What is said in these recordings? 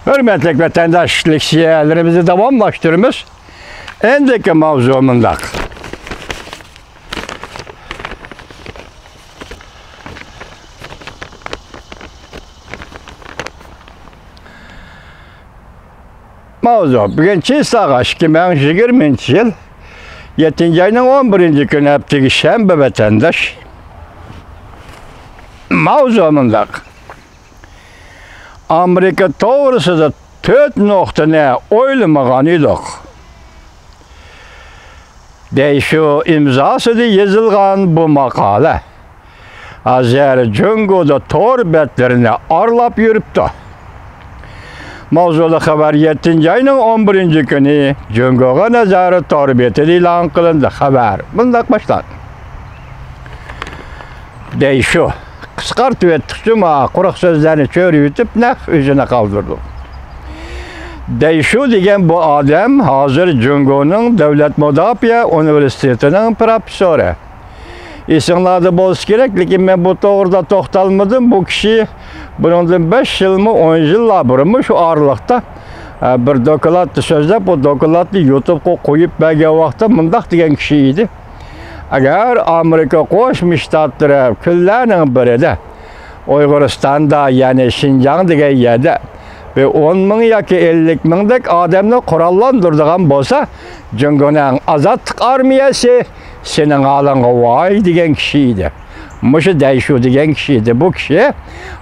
Hürmetlik vatandaşlık siyasetlerimizi devamlaştırmış. Endeki mavzumunda. Mavzu, bugün Çiğsağa 2020 yıl 7. ayının 11. günü hepteki şembe vatandaş mavzumunda. Amerika doğrusu da 4 noktaya oylamagan idik. Şu imzası da yazılgan bu makale. Azeri Cungo'da tor betlerine arlap yürüptü. Mavzulu haber 7. ayının 11. günü Cungo'ga nazarı tor beti ilan kılındı haber. Bundak başlar. Şu kıskart ettikçe kurak sözlerini çöğürüyütüp yüzüne kaldırdı. Şu degen bu adam hazır Cungo'nun Devlet Müdafiye Üniversitesi'nin profesörü. İsimlerde bolsa gerek, lakin ben bu doğruda toxtalmadım. Bu kişi bunun 5 yıl mı 10 yıl labırımı şu aralıkta bir doktorat sözde bu doktoratı YouTube'a koyup belge vakti mındak degen kişiydi. Eğer Amerika Koşmuş Ştatları küllerinin biri de Uyguristan'da yani Şinjan degen yerde ve 10 bin yoki 50 binlik adamni qurollandırdıgan bolsa, Cungo'nun azatlık armiyası senin alanga vay degen kişiydi. Muşu Deyshu degen kişiydi. Bu kişi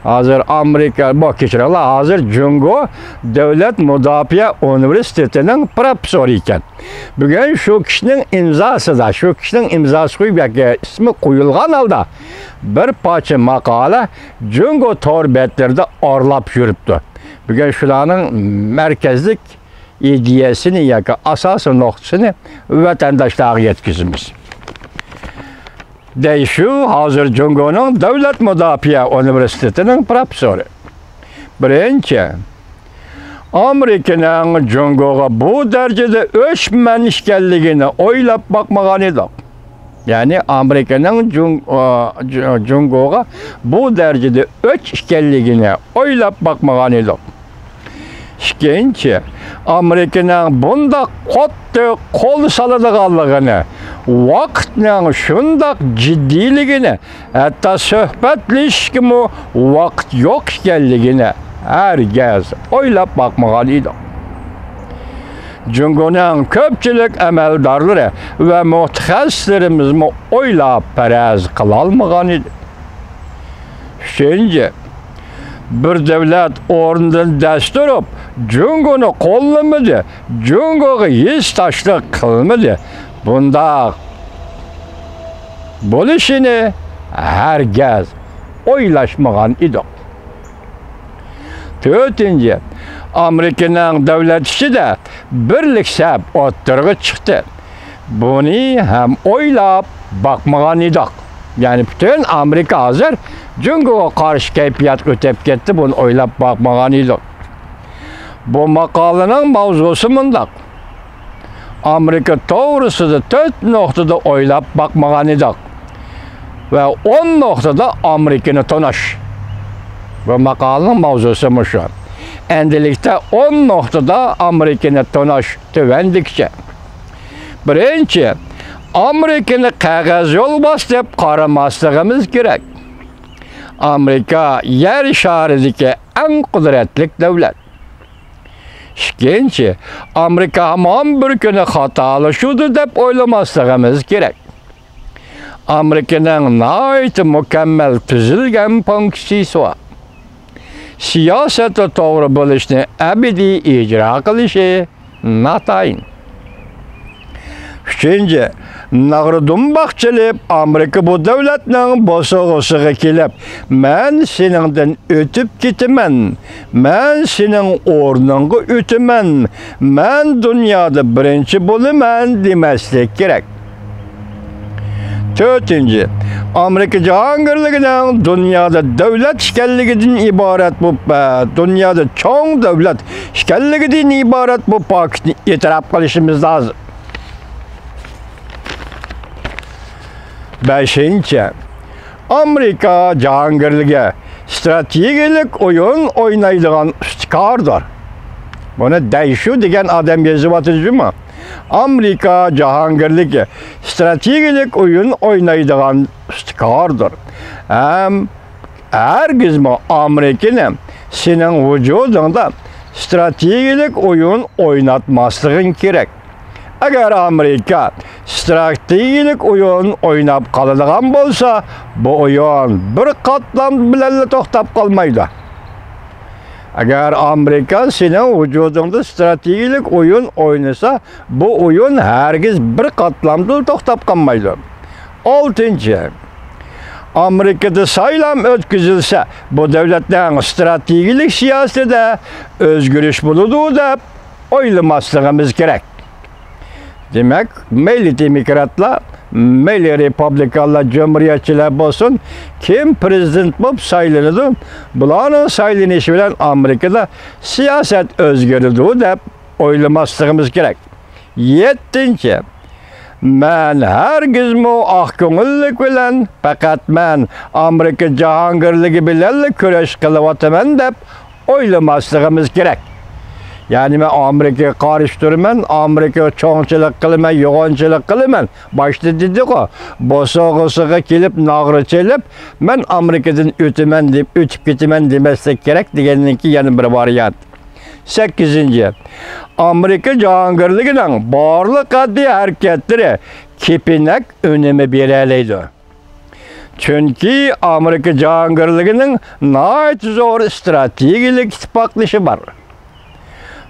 hazır Amerika, bu kişiler hazır Cungo Devlet Müdafiye Üniversitesi'nin profesörü iken. Bugün şu kişinin imzası da, şu kişinin imzası koyup ismi koyulgan halda bir parça makale Cungo torbetlerde arlap yürüptü. Bugün şulanın merkezlik ideyasını yaki asası noktasını vatandaşlara yetkizimiz. Şu hazır Cungo'nun Devlet Müdafiye Üniversitesi'nin profesörü. Birinci, Amerika'nın Cungo'ga bu derecede öçmen işgalliğini oylap bakmagan edik. Yani Amerika'nın Cungo'ga bu derecede öç işgalliğini oylap bakmagan edik. İkinci, Amerika'nın bunda kotte kol salıdığanlığını, vaktinin şundak ciddiliğini, hatta söhbetleşkimi vakt yok geldiğini herkes oylap bakmagan idi. Cungo'nun köpçülük emeldarları ve mütehassislerimiz mi oylap perez kılalmagan idi. Üçüncü, bir devlet orundan desturup Cungo'nu kollamadı, Cungo'ga hiç taşlık kılmadı. Bunda bu işini herkes oylaşmagan idi. Dördüncü, Amerika'nın devletçisi de birliksep oturga çıktı. Bunu hem oylap bakmagan idik. Yani bütün Amerika hazır Cungo'ga karşı keyfiyat ötep gitti, bunu oylap bakmagan idik. Bu makalenin mavzusu mundak. Amerika doğrusu da 4 noktada oylap bakmagan idik. Ve 10 noktada Amerika'nı tonaş. Bu makalenin mavzusu şu. Endilikte 10 noktada Amerika'nı tonaş tüvendikçe. Birinci, Amerika'nı kağız yol basıp karamaslıgımız gerek. Amerika yer şarideki en kudretlik devlet. İkinci, Amerika hamam bir günü hatalı şudur dep oylamaslıgımız gerek. Amerika'nın nait mükemmel tüzülgen fonksiyonu var. Siyasete doğru buluşunu ebedi icra kılışı natayın. Üçüncü, nağrıdın bakçılıp Amerika bu devletinin bosuğusuğu kelip men seninden ötüp gitimen, men senin ornunu ötümen, men dünyada birinci bulumen demeslik gerek. Dördüncü, Amerika cihangirliğinin dünyada devlet işgalliğinden ibaret bu, dünyada çoğun devlet işgalliğinden ibaret bu paketini itiraf kılışımız lazım. Beşinci, Amerika cihangirliği stratejik oyun oynayılan üstkardır. Bunu Dayshu degan adam yazıp atıcımı. Amerika Cahangirlik stratejik oyun oynaydigan istikardır. Hem hergizmi Amerika'nın senin vücudunda stratejik oyun oynatmaslıgın gerek. Eğer Amerika stratejik oyun oynap kalıdığan bolsa, bu oyun bir katlam bilen toxtab kalmaydı. Eğer Amerika senin vücudunda stratejik oyun oynasa, bu oyun herkes bir katlamda toxtab kalmaydı. 6. Amerika'da saylam ötküzülse, bu devletlerin stratejik siyasete özgürlüş buluduğu da oylamasligimiz gerek. Demek, meyli demokratlar, meyli republikanlar, cumhuriyetçiler bolsun, kim prezident bulup saylanıdı, bulanın saylanışı bilen Amerika'da siyaset özgürlüğü de oylamasligimiz gerek. 7. Men hergizmi ahköngüllik bilen, fakat men Amerika Cahangirligi bilen köreş kılıvatımen dep oylamasligimiz gerek. Yani ben Amerika'ya karıştırman, Amerika'ya çoğunçılık kılıman, yoğunçılık kılıman. Başta dedik o, bosa gelip, nağrı çelip, ben Amerika'dan ötümen deyip, ötüp gitmen demesek gerek degeninki yani bir varyant. 8. Amerika Cahangirligi'nin barlık adli hareketleri kepinek önemi belirleydi. Çünkü Amerika Cahangirligi'nin nait zor stratejik ittifaklışı var.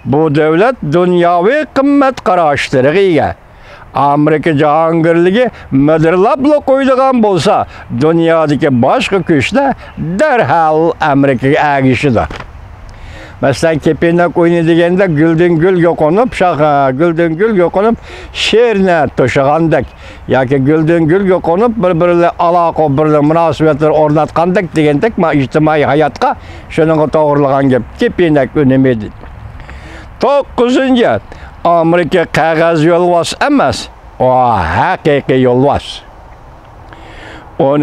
Bu devlet dünyavi kımmet karaştırıgıya. Amerika Cahangirligi müdürlapla koyduğun bolsa, dünyadaki başka güçler derhal Amerika'ya agişidir. Mesela kepenek oyunu degende gülden gül yokonup, gülden gül yokonup, şehrine toşağandak. Yaki gülden gül yokonup, birbirle alaka, birbirle münasebetler ornatkandak degendek, ma içtimai hayatka şunun doğrulağın kepenek önemlidir. 9. Amerika kağız yolvas emas, o hakiki yolvas. 10.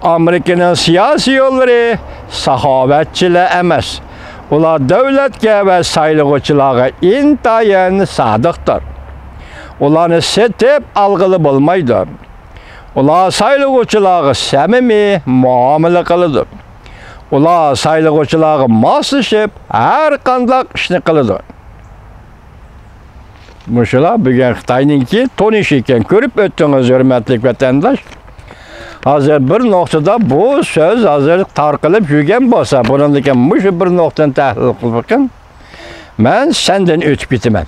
Amerika'nın siyasi yolları sahavetçiler emas. Ular devletke ve saylıqçılağa intayin sadıqdır. Ularını setip algılı bulmaydı. Ular saylıqçılağa samimi muamele kılıdı. Ular saylıqçılağa masışıp her kandak işini kılıdı. Muşula bugün Xitayninki toniş iken görüp öttünüz hürmetlik vatandaş. Hazır bir noktada bu söz hazır tarqılıb yürgen bolsa, bunun deken muşu bir noktadan tahlil qılıb bakın, ben senden ötüp bitimem.